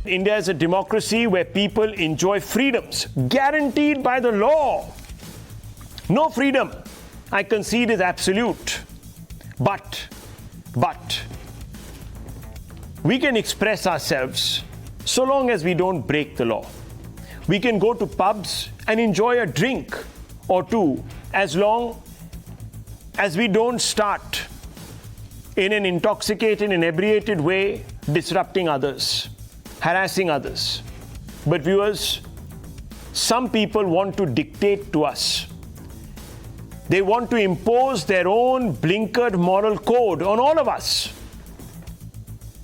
India is a democracy where people enjoy freedoms guaranteed by the law. No freedom, I concede, is absolute. But we can express ourselves so long as we don't break the law. We can go to pubs and enjoy a drink or two as long as we don't start in an intoxicated, inebriated way, disrupting others, harassing others. But viewers, some people want to dictate to us. They want to impose their own blinkered moral code on all of us.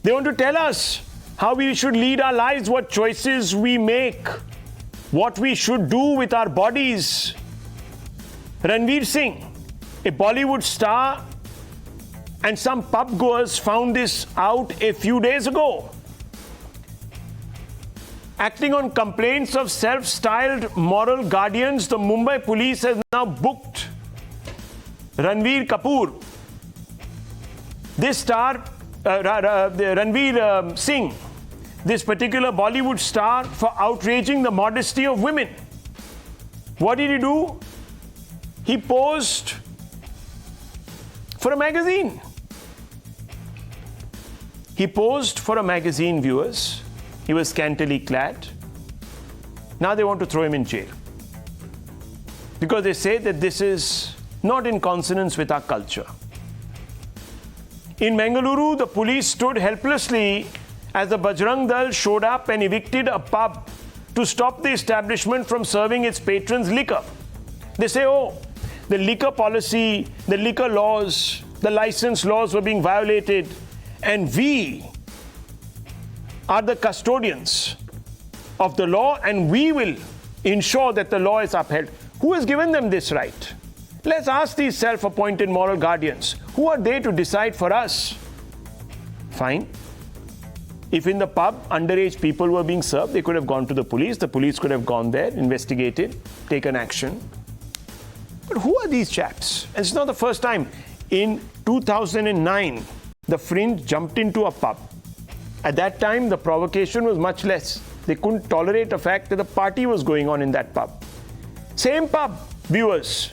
They want to tell us how we should lead our lives, what choices we make, what we should do with our bodies. Ranveer Singh, a Bollywood star, and some pub goers found this out a few days ago. Acting on complaints of self-styled moral guardians, the Mumbai police has now booked Ranveer Kapoor. This star, Ranveer Singh, this particular Bollywood star, for outraging the modesty of women. What did he do? He posed for a magazine. He posed for a magazine, viewers. He was scantily clad. Now they want to throw him in jail because they say that this is not in consonance with our culture. In Bengaluru, the police stood helplessly as the Bajrang Dal showed up and evicted a pub to stop the establishment from serving its patrons liquor. They say, oh, the liquor policy, the liquor laws, the license laws were being violated, and we are the custodians of the law, and we will ensure that the law is upheld. Who has given them this right? Let's ask these self-appointed moral guardians. Who are they to decide for us? Fine. If in the pub underage people were being served, they could have gone to the police. The police could have gone there, investigated, taken action. But who are these chaps? And it's not the first time. In 2009, the Fringe jumped into a pub. At that time, the provocation was much less. They couldn't tolerate the fact that a party was going on in that pub. Same pub, viewers.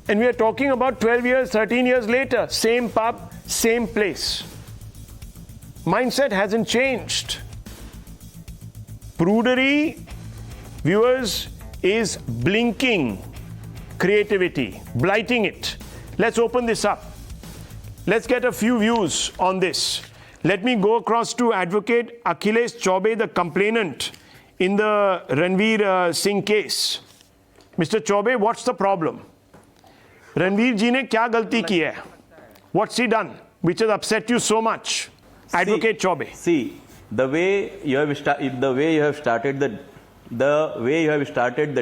And we are talking about 12 years, 13 years later. Same pub, same place. Mindset hasn't changed. Prudery, viewers, is blinking creativity, blighting it. Let's open this up. Let's get a few views on this. Let me go across to Advocate Akhilesh Chaubey, the complainant in the Ranveer Singh case. Mr. Chaubey, what's the problem? Ranveer ji ne kya galti ki hai? What's he done which has upset you so much? Advocate Chaubey. See, the way you have started the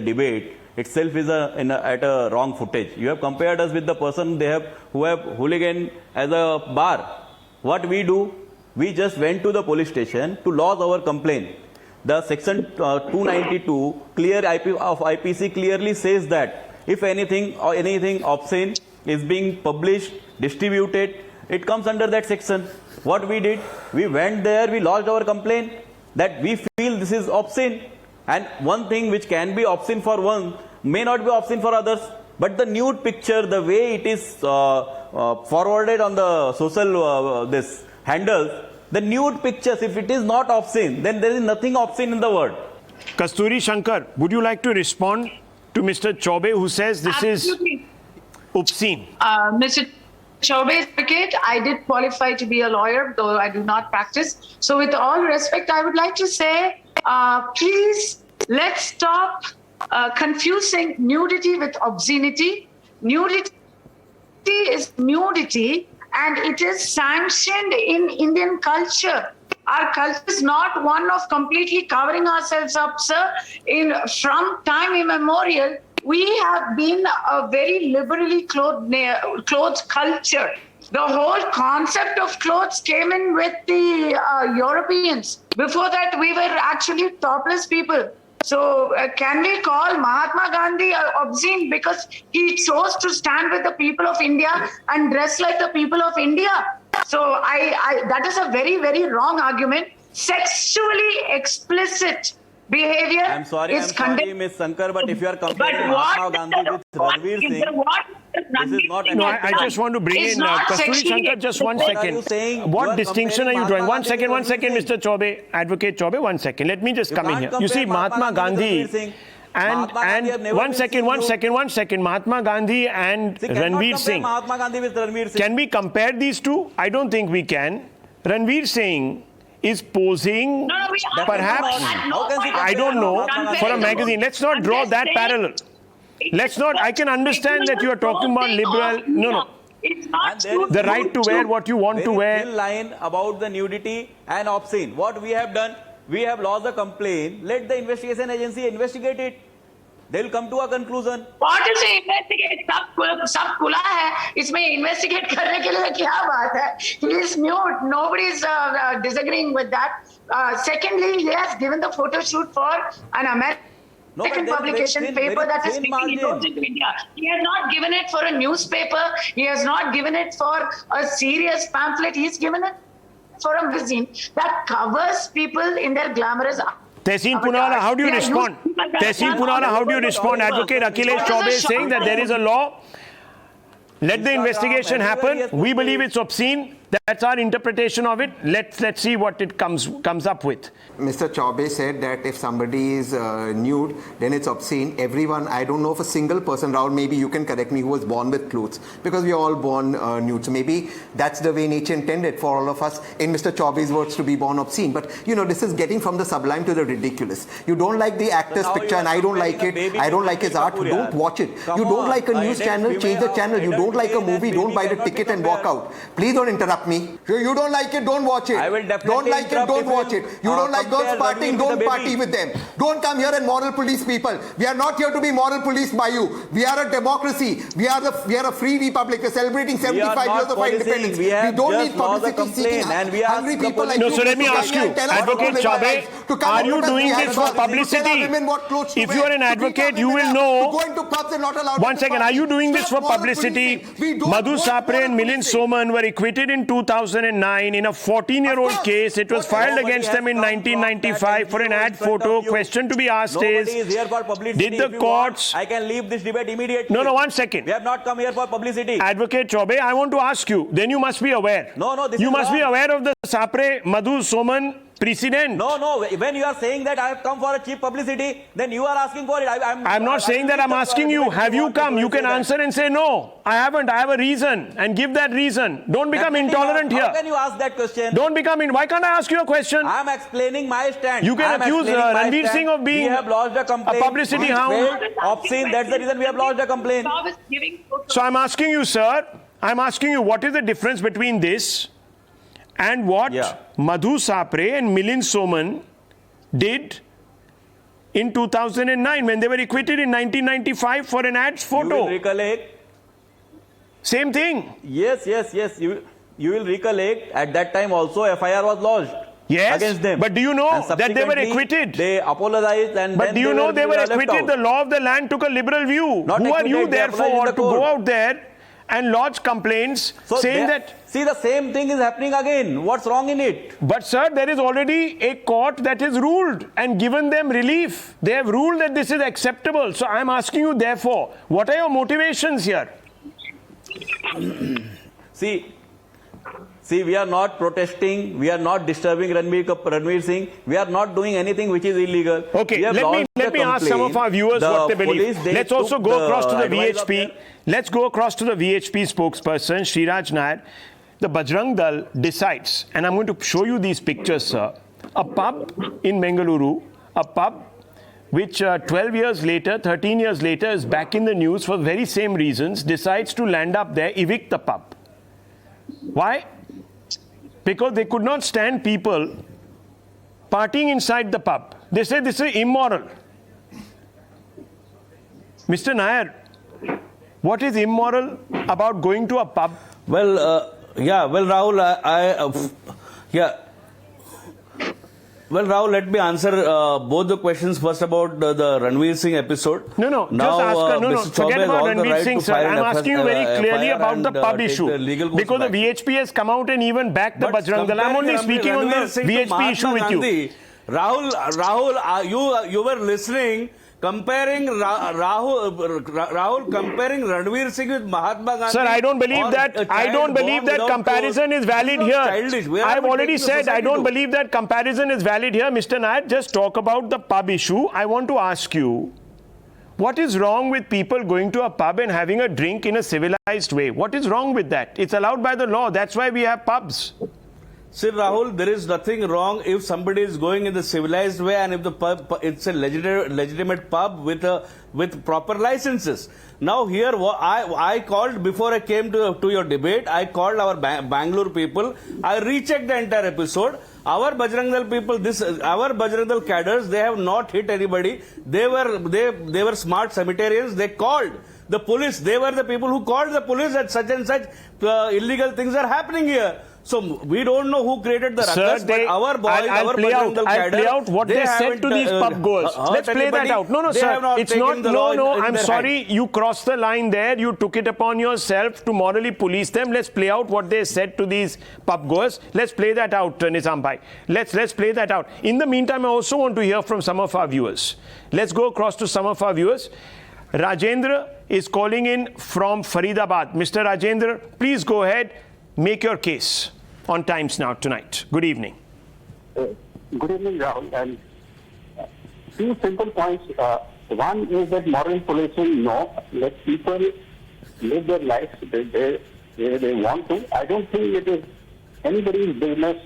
debate itself is at a wrong footage. You have compared us with the person who have hooligan as a bar. What we do, we just went to the police station to lodge our complaint. The section 292 of IPC clearly says that if anything obscene is being published, distributed, it comes under that section. What we did, we went there, we lodged our complaint that we feel this is obscene, and one thing which can be obscene for one may not be obscene for others. But the nude picture, the way it is forwarded on the social handles, the nude pictures, if it is not obscene, then there is nothing obscene in the world. Kasturi Shankar, would you like to respond to Mr. Chaubey, who says this Absolutely. is obscene? Mr. Chaubey's advocate, I did qualify to be a lawyer, though I do not practice. So with all respect, I would like to say, please, let's stop confusing nudity with obscenity. Nudity is nudity, and it is sanctioned in Indian culture. Our culture is not one of completely covering ourselves up, sir. From time immemorial, we have been a very liberally clothed culture. The whole concept of clothes came in with the Europeans. Before that, we were actually topless people. So can we call Mahatma Gandhi obscene because he chose to stand with the people of India and dress like the people of India? So that is a very, very wrong argument. sexually explicit behavior I'm sorry, is condemned. Ms. Sankar, but if you are But comparing what Mahatma Gandhi with Ranveer Singh, this is not No, I just want to bring in Kasturi Shankar, just one What are second. you saying? What You are distinction are you comparing drawing? One Mahatma second, Gandhi with Mr. Chaube, Advocate Chaube, one second. Let me just come in can't here. You see, compare Mahatma Mahatma Gandhi Gandhi with Ranveer Singh. and Mahatma Gandhi have never one been second, seen one second. Mahatma Gandhi and See, cannot Ranveer compare Singh. Mahatma Gandhi with Ranveer Singh. Can we compare these two? I don't think we can. Ranveer Singh is posing, perhaps, I don't know, for a magazine. Let's not draw that parallel. Let's not, I can understand that you are talking about liberal, no. It's not The right to wear what you want to Very wear. thin line about the nudity and obscene. What we have done, we have lodged a complaint. Let the investigation agency investigate it. They will come to a conclusion. What is investigate? सब खुला है इसमें investigate करने के लिए क्या बात है? He is mute. Nobody is disagreeing with that. Secondly, he has given the photo shoot for an American publication paper that is speaking inroads into India. He has not given it for a newspaper. He has not given it for a serious pamphlet. He's given it for a magazine that covers people in their glamorous. Tehseen Poonawalla, how do you respond? Tehseen Poonawalla, how do you respond? Advocate Akhilesh Chaube is saying that there is a law. Let the investigation happen. We believe it's obscene. That's our interpretation of it. Let's see what it comes up with. Mr. Chaube said that if somebody is nude, then it's obscene. Everyone, I don't know of a single person, Rahul, maybe you can correct me, who was born with clothes, because we are all born nude. So maybe that's the way nature intended for all of us, in Mr. Chaube's words, to be born obscene. But you know, this is getting from the sublime to the ridiculous. You don't like the actor's picture and I don't like it. I don't like his art. Don't watch it. You don't like a news channel, change the channel. You don't like a movie, don't buy the ticket and walk out. Please don't interrupt me. You don't like it, don't watch it. I will definitely don't like it, don't watch it. You don't like girls partying, don't party with them. Don't come here and moral police people. We are not here to be moral police by you. We are a democracy. We are a free republic. We're celebrating 75 years of our independence. We don't need publicity seeking hungry people like you. No, so let me ask you, Advocate Chaube, are you doing this for publicity? If you are an advocate, you will know. One second, are you doing this for publicity? Madhu Sapre and Milind Soman were acquitted in 2009 in a 14-year-old case. It was filed against them in 1995 for an ad photo. Question to be asked is, did the courts... I can leave this debate immediately. No, one second. We have not come here for publicity. Advocate Chaube, I want to ask you, then you must be aware. No, this you is must wrong. be aware of the Sapre Madhu Soman precedent. No, when you are saying that I have come for a cheap publicity, then you are asking for it. I'm not saying that, I'm asking you, have you come? You can answer and say, no, I haven't, I have a reason, and give that reason. Don't become intolerant here. How can you ask that question? Don't become why can't I ask you a question? I'm explaining my stand. You can accuse Ranveer Singh of being we have lodged a complaint. A publicity hound. Obscene, that's the reason we have lodged a complaint. So I'm asking you, sir, what is the difference between this and what Madhu Sapre and Milind Soman did in 2009 when they were acquitted in 1995 for an ad photo? You will recollect. Same thing. Yes. You will recollect at that time also FIR was lodged against them. But do you know that they were acquitted? They apologized and but do you know they were acquitted? The law of the land took a liberal view. Who are you therefore to go out there and lodge complaints saying that... See, the same thing is happening again. What's wrong in it? But sir, there is already a court that has ruled and given them relief. They have ruled that this is acceptable. So I'm asking you therefore, what are your motivations here? See, we are not protesting. We are not disturbing Ranveer Singh. We are not doing anything which is illegal. Okay, let me ask some of our viewers what they believe. Let's also go across to the VHP. Let's go across to the VHP spokesperson, Sriraj Nair. The Bajrang Dal decides, and I'm going to show you these pictures, sir. A pub in Bengaluru, a pub which 12 years later, 13 years later is back in the news for the very same reasons, decides to land up there, evict the pub. Why? Because they could not stand people partying inside the pub. They say this is immoral. Mr. Nair, what is immoral about going to a pub? Well, Rahul, Well, Rahul, let me answer both the questions first about the Ranveer Singh episode. No, Now, just ask her. No, Mr. forget Chaubey has about all the Ranveer right Singh, to sir. file I'm an asking you very FIR clearly about and, the pub take issue. the legal course Because the back. VHP has come out and even backed the But Bajrang Dal. I'm only comparing speaking on the Ranveer Singh to VHP Mahatma issue with you. Gandhi, Rahul, you were listening. Comparing Rahul comparing Ranveer Singh with Mahatma Gandhi. Sir, I don't believe that. I don't believe that comparison is valid here. I've already said I don't believe that comparison is valid here. Mr. Nair, just talk about the pub issue. I want to ask you, what is wrong with people going to a pub and having a drink in a civilized way? What is wrong with that? It's allowed by the law. That's why we have pubs. Sir Rahul, there is nothing wrong if somebody is going in the civilized way and if the pub, it's a legitimate pub with proper licenses. Now here, I called before I came to your debate. I called our Bangalore people. I rechecked the entire episode. Our Bajrang Dal people, our Bajrang Dal cadres, they have not hit anybody. They were smart cemeterians. They called the police. They were the people who called the police that such and such illegal things are happening here. So we don't know who created the ruckus, but our boys, I'll play out what they said to these pub goers. Let's play that out. No, sir. It's not. No. I'm sorry. You crossed the line there. You took it upon yourself to morally police them. Let's play out what they said to these pub goers. Let's play that out, Nizam bhai. Let's play that out. In the meantime, I also want to hear from some of our viewers. Let's go across to some of our viewers. Rajendra is calling in from Faridabad. Mr. Rajendra, please go ahead. Make your case on Times Now tonight. Good evening. Good evening, Rahul. And few simple points. One is that moral policing, no, let people live their lives where they want to. I don't think it is anybody's business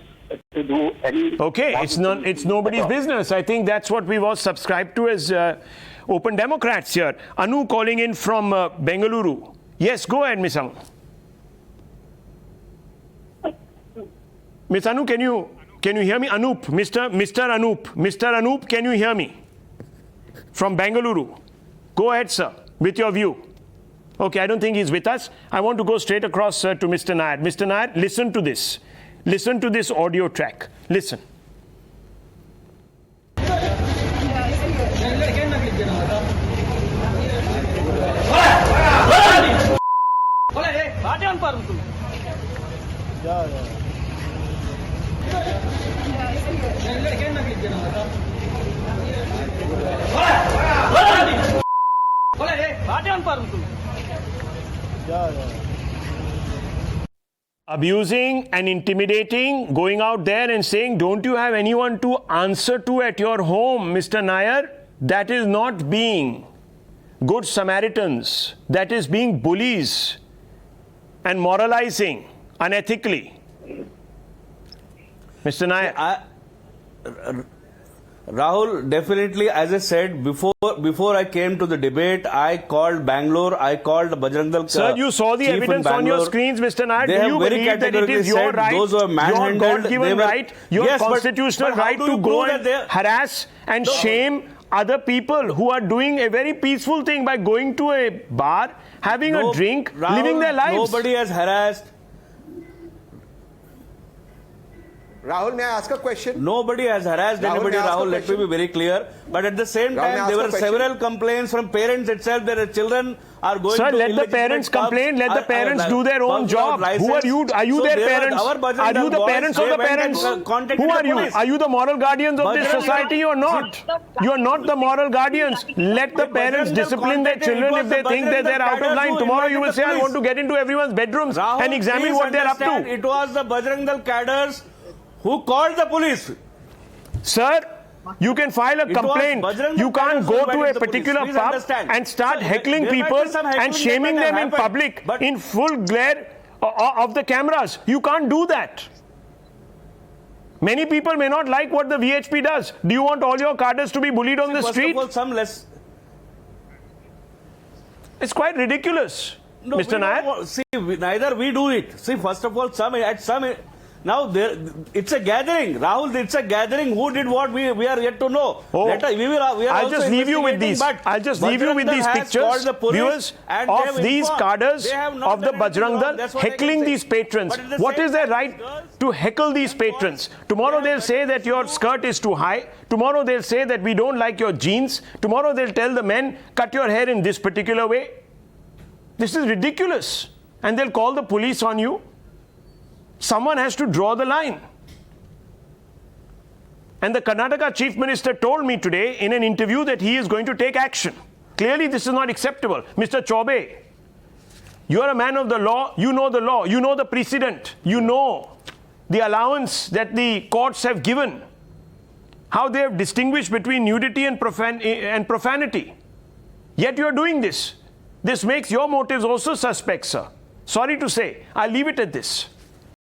to do any. Okay, it's nobody's business. I think that's what we've all subscribed to as open Democrats here. Anu calling in from Bengaluru. Yes, go ahead, Miss Anu. Miss Anu, can you hear me? Anup, Mr. Anup, can you hear me? From Bengaluru. Go ahead, sir, with your view. Okay, I don't think he's with us. I want to go straight across to Mr. Nair. Mr. Nair, listen to this. Listen to this audio track. Listen. Abusing and intimidating, going out there and saying, don't you have anyone to answer to at your home, Mr. Nair? That is not being good Samaritans. That is being bullies and moralizing unethically. Mr. Nair. Rahul, definitely, as I said, before I came to the debate, I called Bangalore, I called Bajrang Dal. Sir, you saw the evidence on your screens, Mr. Nair. Do you believe that it is your right, your God-given right, your constitutional right to go and harass and shame other people who are doing a very peaceful thing by going to a bar, having a drink, Rahul, living their lives? Nobody has harassed. Rahul, may I ask a question? Nobody has harassed anybody, Rahul. Let me be very clear. But at the same time, there were several complaints from parents itself that their children are going to. Sir, let the parents complain. Let the parents do their own job. Who are you? Are you their parents? Are you the parents of the parents? Who are you? Are you the moral guardians of this society or not? You are not the moral guardians. Let the parents discipline their children if they think that they're out of line. Tomorrow you will say, I want to get into everyone's bedrooms and examine what they're up to. It was the Bajrang Dal cadres who called the police. Sir, you can file a complaint. You can't go to a particular pub and start heckling people and shaming them in public in full glare of the cameras. You can't do that. Many people may not like what the VHP does. Do you want all your cadres to be bullied on the street? It's quite ridiculous, Mr. Nair. See, neither we do it. See, first of all, Now, it's a gathering. Rahul, it's a gathering. Who did what? We are yet to know. Oh, we are I'll also just leave you with these. investigating, but I'll just leave you with Bajrang these Dal has pictures, called the police viewers, and they have of these informed. cadres They have not of the done anything Bajrang wrong. Dal That's what I can heckling say. these patrons. But at the What same is their time, right girls to heckle these patrons? Tomorrow they'll say that your skirt is too high. Tomorrow they'll say that we don't like your jeans. Tomorrow they'll tell the men, cut your hair in this particular way. This is ridiculous. And they'll call the police on you. Someone has to draw the line. And the Karnataka Chief Minister told me today in an interview that he is going to take action. Clearly, this is not acceptable. Mr. Chaube, you are a man of the law. You know the law. You know the precedent. You know the allowance that the courts have given. How they have distinguished between nudity and profanity. Yet you are doing this. This makes your motives also suspect, sir. Sorry to say. I'll leave it at this.